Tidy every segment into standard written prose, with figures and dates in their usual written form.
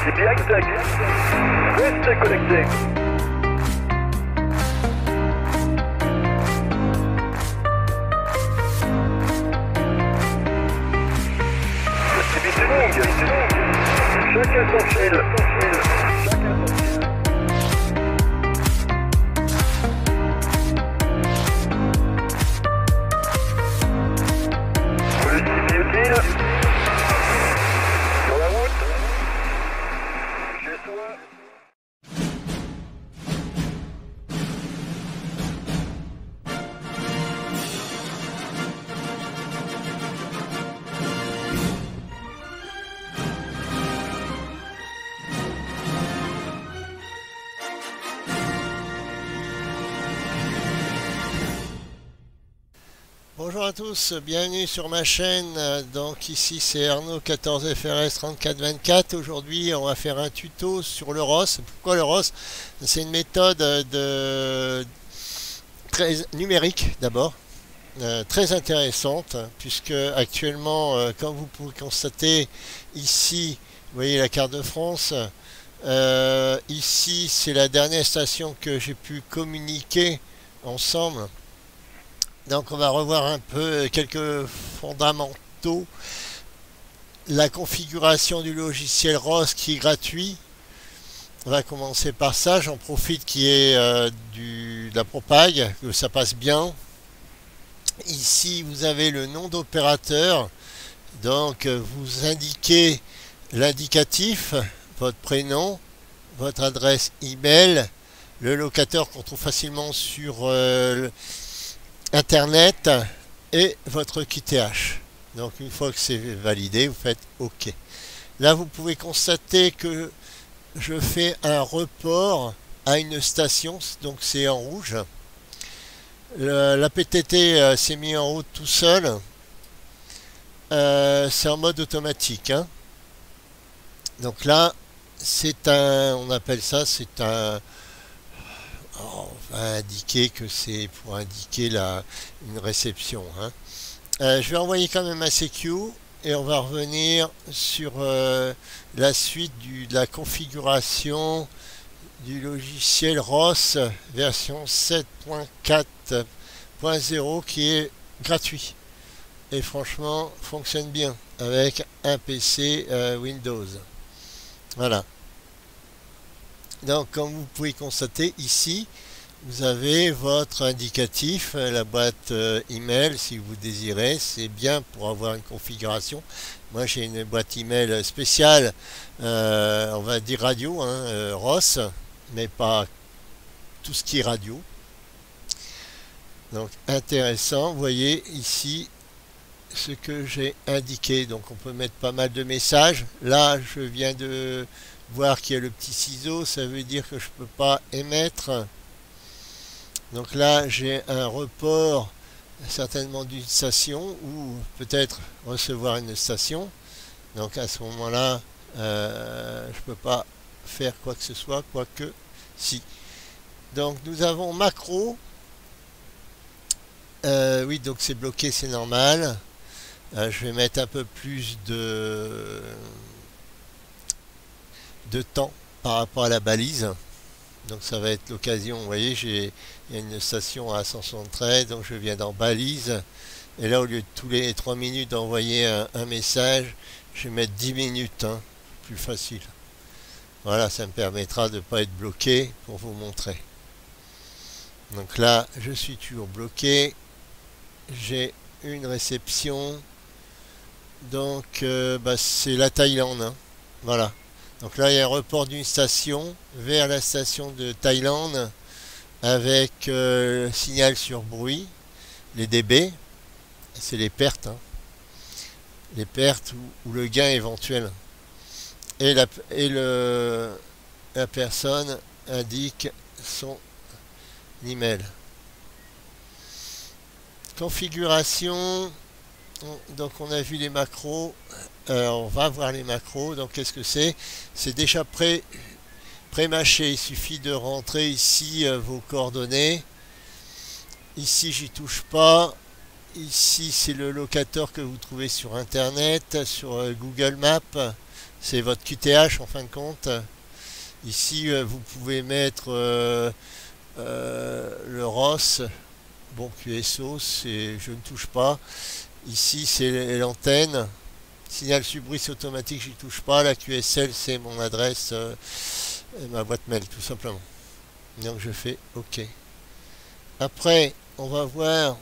C'est bien exact. Restez connectés. Chacun son fil. Collectif utile. Sur la route. Chez soi. Bonjour à tous, bienvenue sur ma chaîne. Donc ici c'est Arnaud 14FRS 3424. Aujourd'hui on va faire un tuto sur le ROS. Pourquoi le ROS? C'est une méthode très numérique d'abord, très intéressante, puisque actuellement, comme vous pouvez constater ici, vous voyez la carte de France. Ici c'est la dernière station que j'ai pu communiquer ensemble. Donc on va revoir un peu quelques fondamentaux. La configuration du logiciel ROS qui est gratuit. On va commencer par ça. J'en profite qu'il y ait de la propague, que ça passe bien. Ici vous avez le nom d'opérateur. Donc vous indiquez l'indicatif, votre prénom, votre adresse email, le locateur qu'on trouve facilement sur Internet et votre QTH. Donc une fois que c'est validé, vous faites OK. Là vous pouvez constater que je fais un report à une station, donc c'est en rouge. La PTT s'est mis en route tout seul. C'est en mode automatique, hein. Donc là c'est on appelle ça, c'est un... on va indiquer que c'est pour indiquer une réception, hein. Je vais envoyer quand même un CQ et on va revenir sur la suite de la configuration du logiciel ROS version 7.4.0 qui est gratuit et franchement fonctionne bien avec un PC Windows. Voilà. Donc comme vous pouvez constater ici, vous avez votre indicatif, la boîte email si vous désirez. C'est bien pour avoir une configuration. Moi j'ai une boîte email spéciale, on va dire radio, hein, ROS, mais pas tout ce qui est radio. Donc intéressant, vous voyez ici ce que j'ai indiqué. Donc on peut mettre pas mal de messages. Là je viens de voir qu'il y a le petit ciseau, ça veut dire que je peux pas émettre. Donc là j'ai un report certainement d'une station ou peut-être recevoir une station. Donc à ce moment là je peux pas faire quoi que ce soit, quoique si. Donc nous avons macro. Oui, donc c'est bloqué, c'est normal. Je vais mettre un peu plus de temps par rapport à la balise. Donc ça va être l'occasion. Vous voyez, il y a une station à 173, donc je viens dans balise. Et là, au lieu de tous les 3 minutes d'envoyer un message, je vais mettre 10 minutes, hein, plus facile. Voilà, ça me permettra de ne pas être bloqué pour vous montrer. Donc là, je suis toujours bloqué. J'ai une réception. Donc c'est la Thaïlande, hein. Voilà. Donc là il y a un report d'une station vers la station de Thaïlande avec signal sur bruit, les dB, c'est les pertes, hein. Les pertes ou le gain éventuel. Et la personne indique son email. Configuration. Donc on a vu les macros, on va voir les macros. Donc qu'est-ce que c'est? C'est déjà pré-mâché, il suffit de rentrer ici vos coordonnées. Ici j'y touche pas. Ici c'est le locateur que vous trouvez sur internet, sur Google Maps. c'est votre QTH en fin de compte. Ici, vous pouvez mettre le ROS. Bon, QSO, je ne touche pas. Ici, c'est l'antenne. Signal subrisse automatique, j'y touche pas. La QSL, c'est mon adresse, ma boîte mail, tout simplement. Donc, je fais OK. Après, on va voir.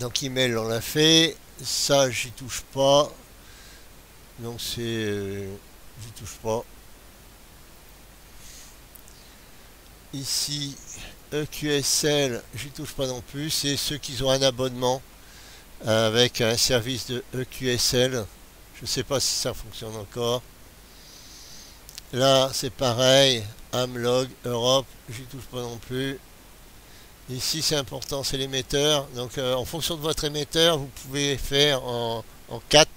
Donc, email, on l'a fait. Ça, j'y touche pas. Donc, j'y touche pas. Ici, EQSL, j'y touche pas non plus. C'est ceux qui ont un abonnement avec un service de EQSL. Je sais pas si ça fonctionne encore. Là, c'est pareil. Amlog, Europe, j'y touche pas non plus. Ici, c'est important, c'est l'émetteur. Donc, en fonction de votre émetteur, vous pouvez faire en 4.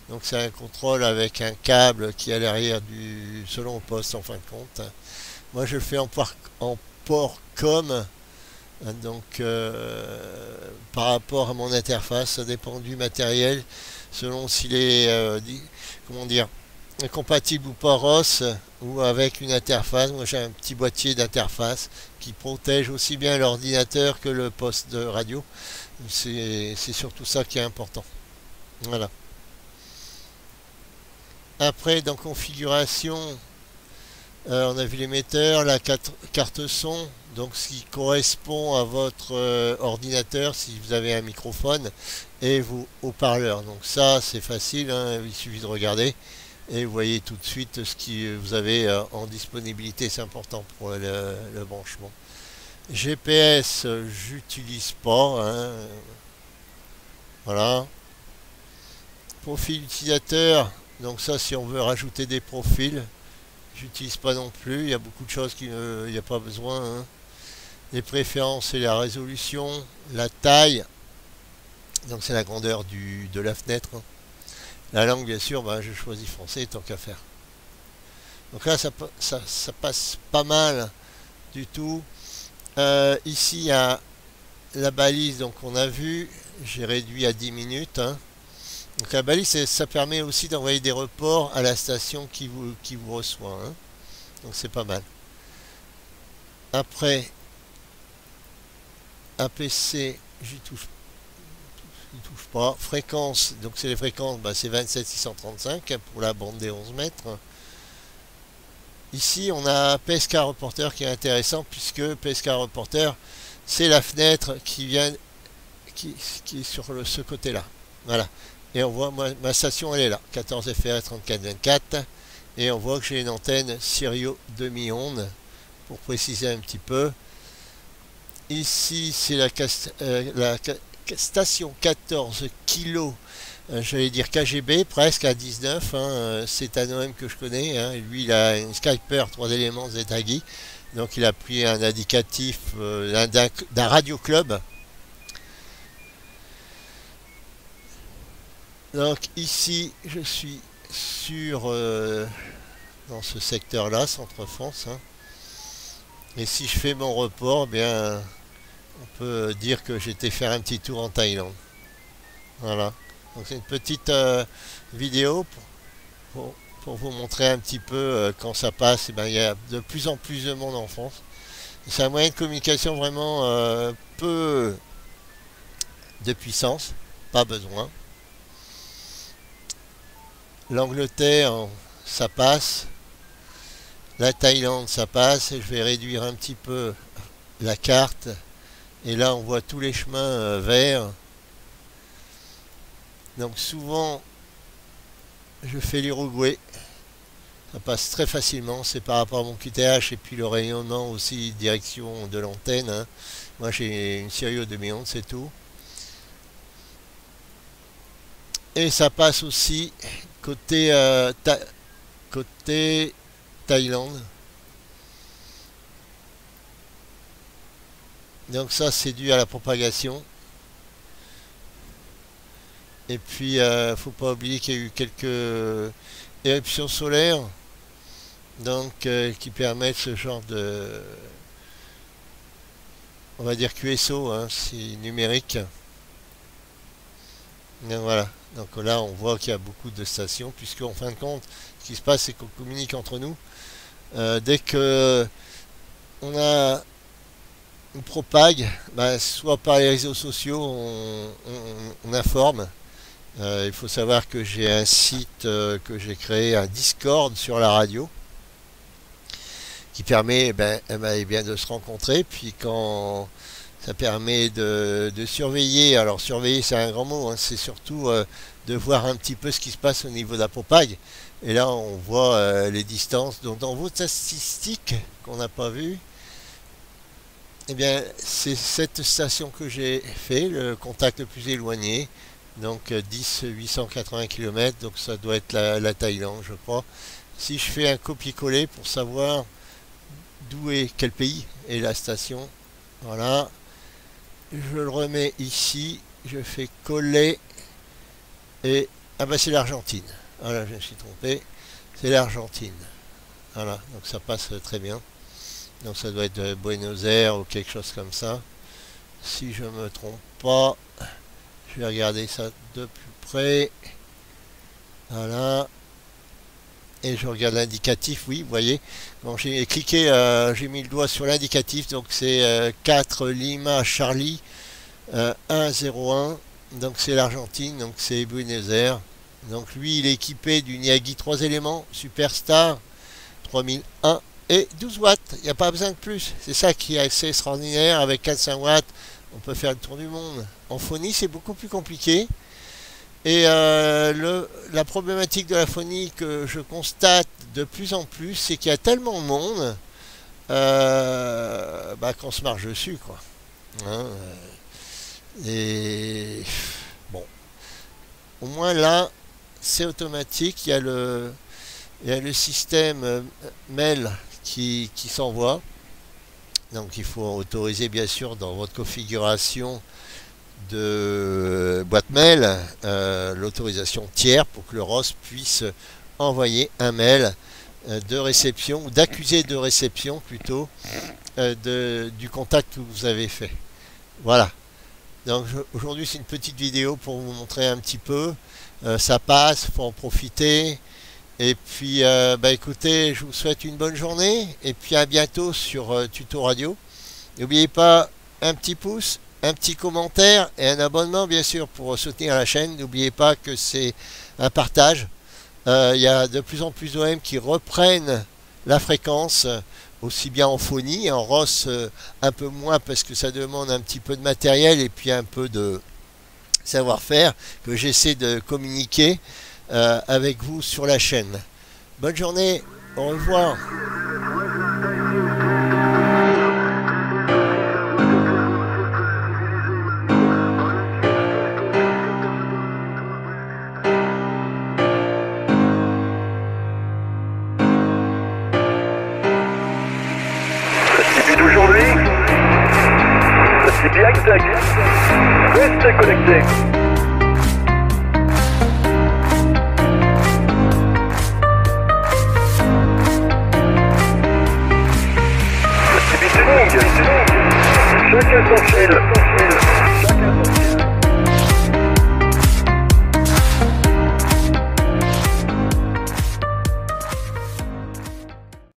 Donc, c'est un contrôle avec un câble qui est à l'arrière selon le poste en fin de compte. Moi, je le fais en port COM. Donc, par rapport à mon interface, ça dépend du matériel, selon s'il est, comment dire, compatible ou pas ROS, ou avec une interface. Moi, j'ai un petit boîtier d'interface qui protège aussi bien l'ordinateur que le poste de radio. C'est surtout ça qui est important. Voilà. Après, dans configuration, on a vu l'émetteur, la carte son, donc ce qui correspond à votre ordinateur si vous avez un microphone, et vos haut-parleurs. Donc ça, c'est facile, hein, il suffit de regarder et vous voyez tout de suite ce que vous avez en disponibilité. C'est important pour le branchement. GPS, j'utilise pas, hein. Voilà. Profil utilisateur, donc ça, si on veut rajouter des profils, j'utilise pas non plus. Il y a beaucoup de choses qu'il n'y a pas besoin, hein. Les préférences et la résolution, la taille, donc c'est la grandeur de la fenêtre, hein. La langue, bien sûr, je choisis français tant qu'à faire. Donc là, ça passe pas mal du tout. Ici, il y a la balise, donc on a vu, j'ai réduit à 10 minutes, hein. Donc la balise, ça permet aussi d'envoyer des reports à la station qui vous reçoit, hein. Donc c'est pas mal. Après, APC, j'y touche pas. Fréquence, donc c'est les fréquences, c'est 27635 pour la bande des 11 mètres. Ici, on a PSK Reporter qui est intéressant, puisque PSK Reporter, c'est la fenêtre qui est sur ce côté-là. Voilà. Et on voit, ma station, elle est là, 14 FR 3424. Et on voit que j'ai une antenne Sirio demi-onde, pour préciser un petit peu. Ici, c'est la station 14 kg, j'allais dire KGB, presque à 19. Hein, c'est un OM que je connais. Hein, lui, il a une Skyper 3 éléments ZAGI. Donc, il a pris un indicatif d'un radio club. Donc, ici, je suis dans ce secteur-là, Centre-France. Hein. Et si je fais mon report, bien, on peut dire que j'étais faire un petit tour en Thaïlande. Voilà. Donc c'est une petite vidéo pour vous montrer un petit peu quand ça passe. Il y a de plus en plus de monde en France. C'est un moyen de communication vraiment peu de puissance, pas besoin. L'Angleterre, ça passe. La Thaïlande, ça passe. Je vais réduire un petit peu la carte. Et là, on voit tous les chemins verts. Donc souvent, je fais l'Uruguay. Ça passe très facilement. C'est par rapport à mon QTH et puis le rayonnement aussi, direction de l'antenne. Hein. Moi, j'ai une Sirio demi-onde, c'est tout. Et ça passe aussi côté Thaïlande. Donc ça, c'est dû à la propagation. Et puis, faut pas oublier qu'il y a eu quelques éruptions solaires, donc qui permettent ce genre de, on va dire QSO, hein, c'est numérique. Donc voilà. Donc là, on voit qu'il y a beaucoup de stations, puisque en fin de compte, ce qui se passe, c'est qu'on communique entre nous. Dès que on a une propague, bah, soit par les réseaux sociaux, on informe. Il faut savoir que j'ai un site que j'ai créé, un Discord sur la radio, qui permet eh bien, de se rencontrer. Puis quand ça permet de surveiller, alors surveiller c'est un grand mot, hein, c'est surtout de voir un petit peu ce qui se passe au niveau de la propague. Et là on voit les distances. Donc dans vos statistiques qu'on n'a pas vues, eh bien c'est cette station que j'ai fait, le contact le plus éloigné. Donc 10 880 km, donc ça doit être la Thaïlande, je crois. Si je fais un copier-coller pour savoir d'où est, quel pays est la station, voilà, je le remets ici, je fais coller, et ah bah c'est l'Argentine. Voilà, je me suis trompé, c'est l'Argentine. Voilà, donc ça passe très bien. Donc ça doit être Buenos Aires ou quelque chose comme ça. Si je me trompe pas, je vais regarder ça de plus près. Voilà. Et je regarde l'indicatif, oui, vous voyez. Bon, j'ai cliqué, j'ai mis le doigt sur l'indicatif, donc c'est 4 Lima Charlie 101. Donc c'est l'Argentine, donc c'est Buenos Aires. Donc lui, il est équipé d'une Yagi 3 éléments, Superstar 3001 et 12 watts. Il n'y a pas besoin de plus. C'est ça qui est assez extraordinaire. Avec 400 watts, on peut faire le tour du monde. En phonie, c'est beaucoup plus compliqué. Et la problématique de la phonie que je constate de plus en plus, c'est qu'il y a tellement de monde qu'on se marche dessus, quoi. Hein, et bon, au moins là, c'est automatique. Il y a le système mail qui s'envoie. Donc il faut autoriser bien sûr dans votre configuration de boîte mail l'autorisation tiers pour que le ROS puisse envoyer un mail de réception ou d'accusé de réception plutôt du contact que vous avez fait. Voilà. Donc aujourd'hui c'est une petite vidéo pour vous montrer un petit peu. Ça passe, faut en profiter. Et puis écoutez, je vous souhaite une bonne journée et puis à bientôt sur Tuto Radio. N'oubliez pas un petit pouce, un petit commentaire et un abonnement bien sûr pour soutenir la chaîne. N'oubliez pas que c'est un partage. Il y a de plus en plus d'OM qui reprennent la fréquence, aussi bien en phonie, en ROS un peu moins parce que ça demande un petit peu de matériel et puis un peu de savoir-faire que j'essaie de communiquer avec vous sur la chaîne. Bonne journée, au revoir. D'aujourd'hui, c'est bien exact. Restez connectés.